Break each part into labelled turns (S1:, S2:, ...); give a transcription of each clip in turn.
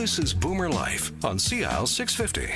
S1: This is Boomer Life on CL 650.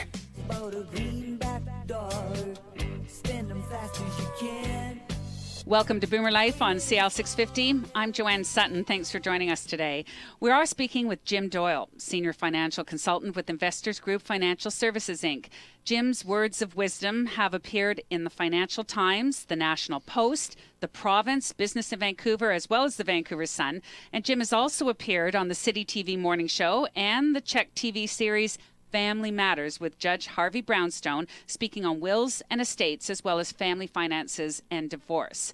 S2: Welcome to Boomer Life on CL 650. I'm Joanne Sutton. Thanks for joining us today. We are speaking with Jim Doyle, Senior Financial Consultant with Investors Group Financial Services, Inc. Jim's words of wisdom have appeared in the Financial Times, the National Post, the Province, Business in Vancouver, as well as the Vancouver Sun. And Jim has also appeared on the City TV morning show and the Czech TV series Family Matters with Judge Harvey Brownstone, speaking on wills and estates as well as family finances and divorce.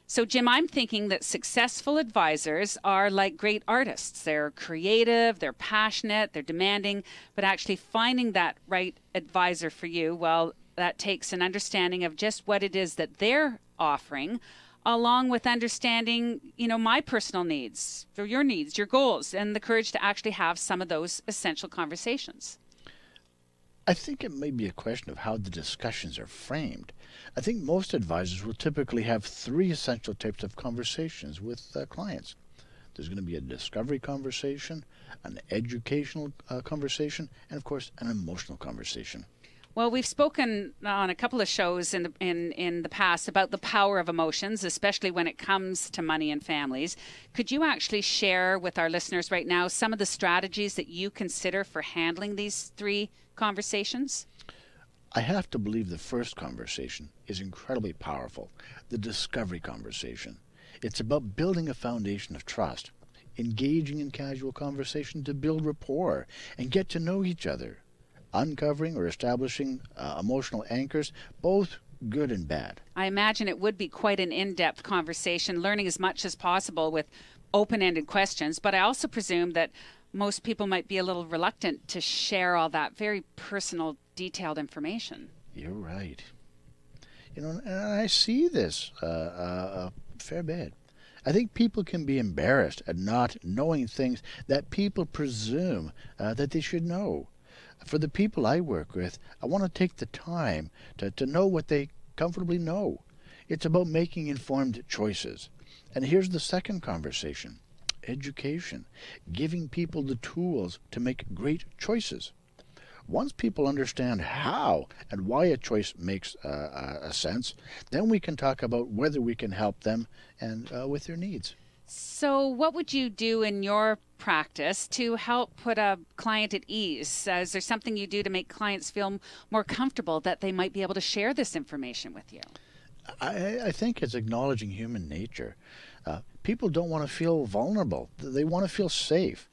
S2: So, Jim, I'm thinking that successful advisors are like great artists. They're creative, they're passionate, they're demanding, but actually finding that right advisor for you, well, that takes an understanding of just what it is that they're offering, along with understanding, my personal needs, or your needs, your goals, and the courage to actually have some of those essential conversations.
S3: I think it may be a question of how the discussions are framed. I think most advisors will typically have three essential types of conversations with clients. There's going to be a discovery conversation, an educational conversation, and of course, an emotional conversation.
S2: Well, we've spoken on a couple of shows in the past about the power of emotions, especially when it comes to money and families. Could you actually share with our listeners right now some of the strategies that you consider for handling these three conversations?
S3: I have to believe the first conversation is incredibly powerful, the discovery conversation. It's about building a foundation of trust, engaging in casual conversation to build rapport and get to know each other, uncovering or establishing emotional anchors, both good and bad.
S2: I imagine it would be quite an in-depth conversation, learning as much as possible with open-ended questions, but I also presume that most people might be a little reluctant to share all that very personal, detailed information.
S3: You're right. And I see this a fair bit. I think people can be embarrassed at not knowing things that people presume that they should know. For the people I work with, I want to take the time to know what they comfortably know. It's about making informed choices. And here's the second conversation. Education, giving people the tools to make great choices. Once people understand how and why a choice makes a sense, then we can talk about whether we can help them and with their needs.
S2: So what would you do in your practice to help put a client at ease? Is there something you do to make clients feel more comfortable that they might be able to share this information with you?
S3: I think it's acknowledging human nature. People don't want to feel vulnerable. They want to feel safe.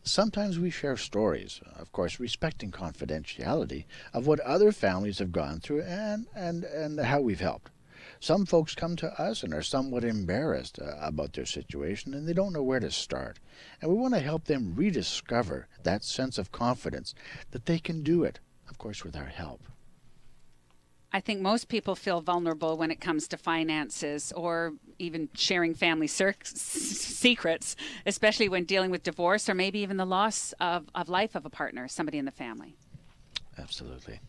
S3: Sometimes we share stories, of course, respecting confidentiality of what other families have gone through and how we've helped. Some folks come to us and are somewhat embarrassed about their situation, and they don't know where to start. And we want to help them rediscover that sense of confidence that they can do it, of course, with our help.
S2: I think most people feel vulnerable when it comes to finances or even sharing family secrets, especially when dealing with divorce or maybe even the loss of life of a partner, somebody in the family.
S3: Absolutely.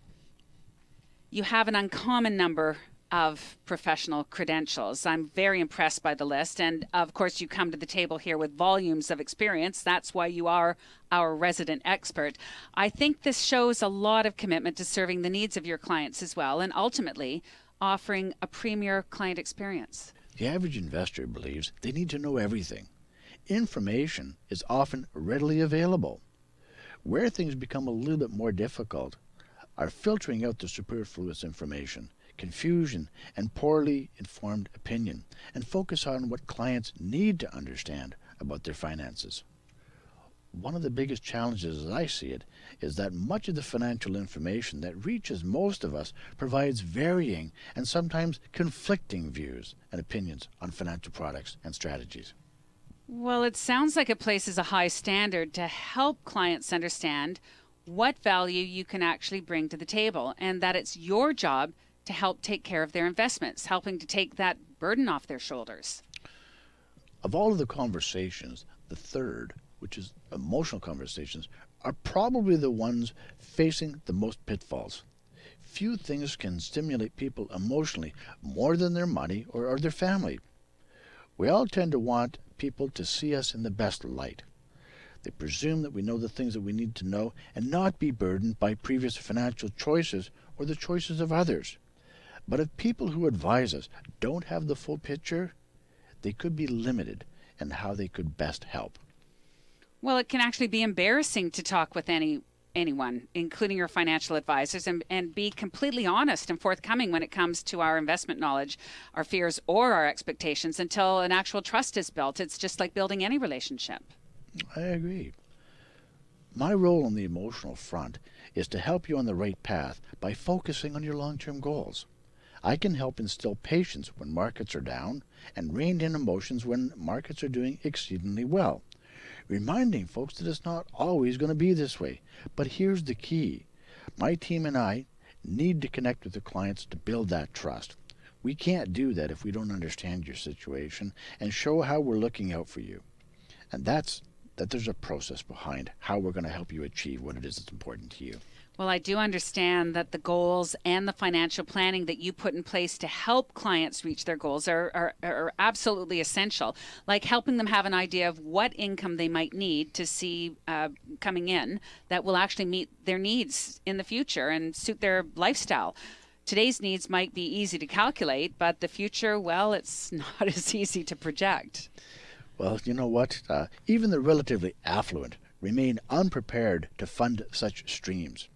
S2: You have an uncommon number of professional credentials. I'm very impressed by the list. And of course, you come to the table here with volumes of experience. That's why you are our resident expert. I think this shows a lot of commitment to serving the needs of your clients as well, and ultimately offering a premier client experience.
S3: The average investor believes they need to know everything. Information is often readily available. Where things become a little bit more difficult are filtering out the superfluous information, confusion, and poorly informed opinion, and focus on what clients need to understand about their finances. One of the biggest challenges as I see it is that much of the financial information that reaches most of us provides varying and sometimes conflicting views and opinions on financial products and strategies.
S2: Well, it sounds like it places a high standard to help clients understand what value you can actually bring to the table, and that it's your job to help take care of their investments, helping to take that burden off their shoulders.
S3: Of all of the conversations, the third, which is emotional conversations, are probably the ones facing the most pitfalls. Few things can stimulate people emotionally more than their money or their family. We all tend to want people to see us in the best light. They presume that we know the things that we need to know and not be burdened by previous financial choices or the choices of others. But if people who advise us don't have the full picture, they could be limited in how they could best help.
S2: Well, it can actually be embarrassing to talk with anyone, including your financial advisors, and be completely honest and forthcoming when it comes to our investment knowledge, our fears, or our expectations until an actual trust is built. It's just like building any relationship.
S3: I agree. My role on the emotional front is to help you on the right path by focusing on your long-term goals. I can help instill patience when markets are down and rein in emotions when markets are doing exceedingly well, reminding folks that it's not always going to be this way. But here's the key. My team and I need to connect with the clients to build that trust. We can't do that if we don't understand your situation and show how we're looking out for you. And that's that there's a process behind how we're going to help you achieve what it is that's important to you.
S2: Well, I do understand that the goals and the financial planning that you put in place to help clients reach their goals are absolutely essential, like helping them have an idea of what income they might need to see coming in that will actually meet their needs in the future and suit their lifestyle. Today's needs might be easy to calculate, but the future, well, it's not as easy to project.
S3: Well, you know what? Even the relatively affluent remain unprepared to fund such streams.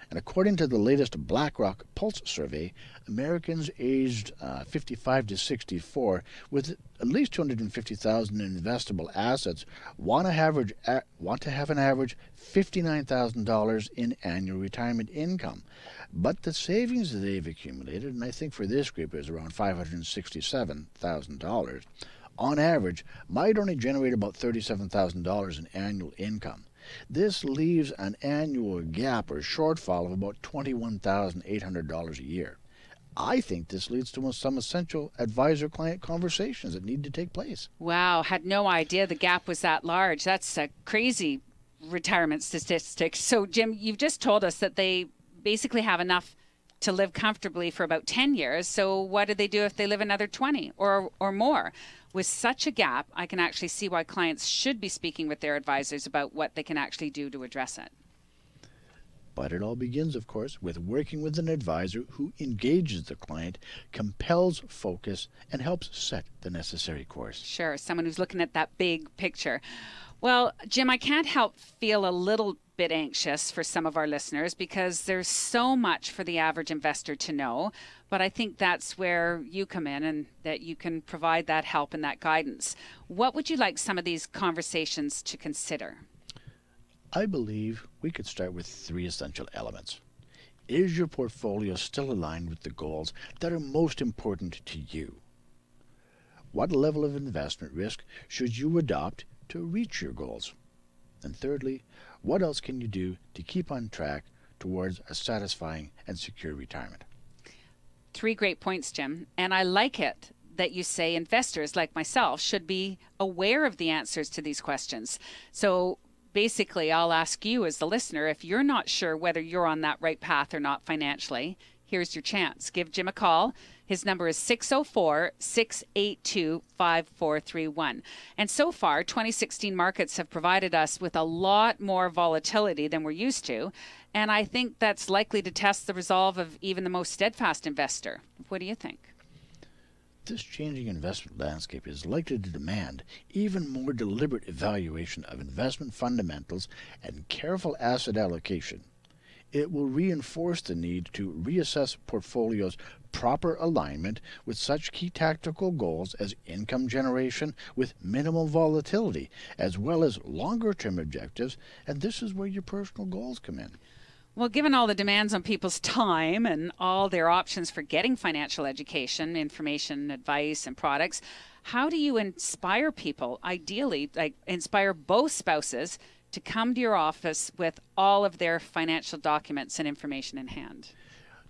S3: And according to the latest BlackRock Pulse survey, Americans aged 55 to 64 with at least $250,000 in investable assets want to have an average $59,000 in annual retirement income. But the savings that they've accumulated, and I think for this group is around $567,000, on average might only generate about $37,000 in annual income. This leaves an annual gap or shortfall of about $21,800 a year. I think this leads to some essential advisor-client conversations that need to take place.
S2: Wow, had no idea the gap was that large. That's a crazy retirement statistic. So, Jim, you've just told us that they basically have enough to live comfortably for about 10 years. So what do they do if they live another 20 or more? With such a gap, I can actually see why clients should be speaking with their advisors about what they can actually do to address it.
S3: But it all begins, of course, with working with an advisor who engages the client, compels focus, and helps set the necessary course.
S2: Sure, someone who's looking at that big picture. Well, Jim, I can't help feel a little bit anxious for some of our listeners because there's so much for the average investor to know. But I think that's where you come in and that you can provide that help and that guidance. What would you like some of these conversations to consider?
S3: I believe we could start with 3 essential elements. Is your portfolio still aligned with the goals that are most important to you? What level of investment risk should you adopt to reach your goals? And thirdly, what else can you do to keep on track towards a satisfying and secure retirement?
S2: 3 great points, Jim. And I like it that you say investors like myself should be aware of the answers to these questions. So basically, I'll ask you as the listener, if you're not sure whether you're on that right path or not financially, here's your chance. Give Jim a call. His number is 604-682-5431. And so far, 2016 markets have provided us with a lot more volatility than we're used to. And I think that's likely to test the resolve of even the most steadfast investor. What do you think?
S3: This changing investment landscape is likely to demand even more deliberate evaluation of investment fundamentals and careful asset allocation. It will reinforce the need to reassess portfolios' proper alignment with such key tactical goals as income generation with minimal volatility, as well as longer-term objectives, and this is where your personal goals come in.
S2: Well, given all the demands on people's time and all their options for getting financial education, information, advice, and products, how do you inspire people, ideally, like inspire both spouses, to come to your office with all of their financial documents and information in hand?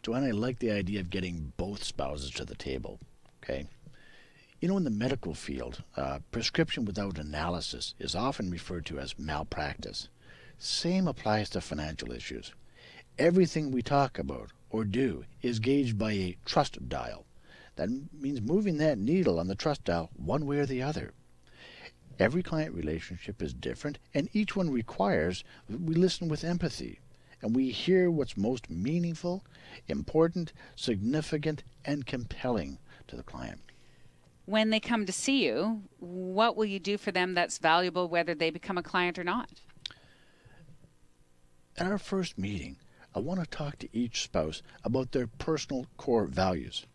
S3: Joanne, I like the idea of getting both spouses to the table. Okay, you know, in the medical field, prescription without analysis is often referred to as malpractice. Same applies to financial issues. Everything we talk about or do is gauged by a trust dial. That means moving that needle on the trust dial one way or the other. Every client relationship is different, and each one requires we listen with empathy, and we hear what's most meaningful, important, significant, and compelling to the client.
S2: When they come to see you, what will you do for them that's valuable, whether they become a client or not?
S3: At our first meeting, I want to talk to each spouse about their personal core values.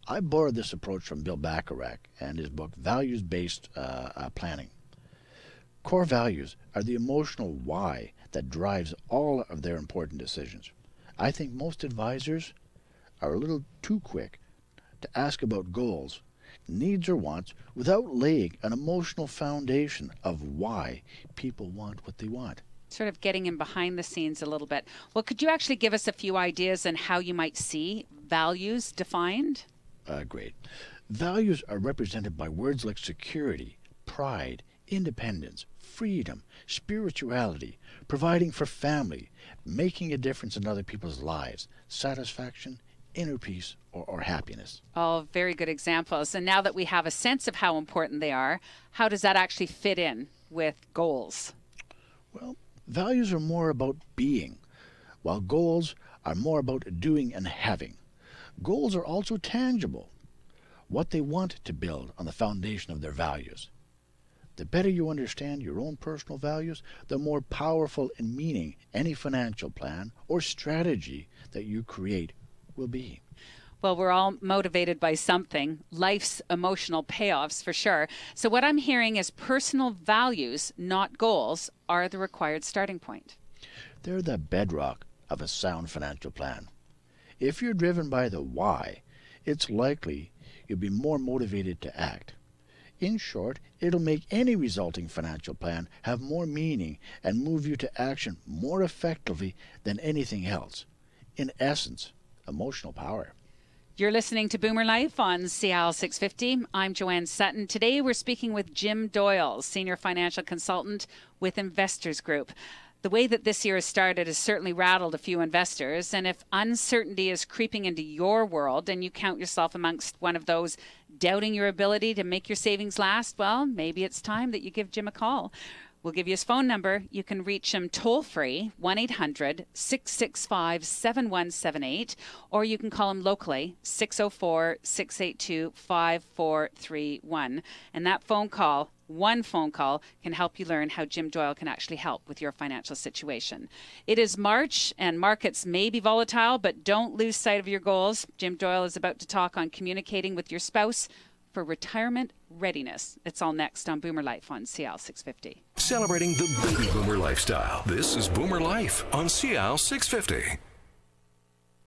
S3: I borrowed this approach from Bill Bacharach and his book, Values-Based Planning. Core values are the emotional why that drives all of their important decisions. I think most advisors are a little too quick to ask about goals, needs, or wants without laying an emotional foundation of why people want what they want.
S2: Sort of getting in behind the scenes a little bit. Well, could you actually give us a few ideas on how you might see values defined?
S3: Great. Values are represented by words like security, pride, independence, freedom, spirituality, providing for family, making a difference in other people's lives, satisfaction, inner peace, or happiness.
S2: All very good examples. And now that we have a sense of how important they are, how does that actually fit in with goals?
S3: Well, values are more about being, while goals are more about doing and having. Goals are also tangible, what they want to build on the foundation of their values. The better you understand your own personal values, the more powerful and meaning any financial plan or strategy that you create will be.
S2: Well, we're all motivated by something, life's emotional payoffs for sure. So what I'm hearing is personal values, not goals, are the required starting point.
S3: They're the bedrock of a sound financial plan. If you're driven by the why, it's likely you'll be more motivated to act. In short, it'll make any resulting financial plan have more meaning and move you to action more effectively than anything else. In essence, emotional power.
S2: You're listening to Boomer Life on CIL 650. I'm Joanne Sutton. Today we're speaking with Jim Doyle, Senior Financial Consultant with Investors Group. The way that this year has started has certainly rattled a few investors, and if uncertainty is creeping into your world and you count yourself amongst one of those doubting your ability to make your savings last, well, maybe it's time that you give Jim a call. We'll give you his phone number. You can reach him toll-free, 1-800-665-7178, or you can call him locally, 604-682-5431. And that phone call, one phone call, can help you learn how Jim Doyle can actually help with your financial situation. It is March, and markets may be volatile, but don't lose sight of your goals. Jim Doyle is about to talk on communicating with your spouse for retirement readiness. It's all next on Boomer Life on CIL 650.
S1: Celebrating the baby boomer lifestyle. This is Boomer Life on CIL 650.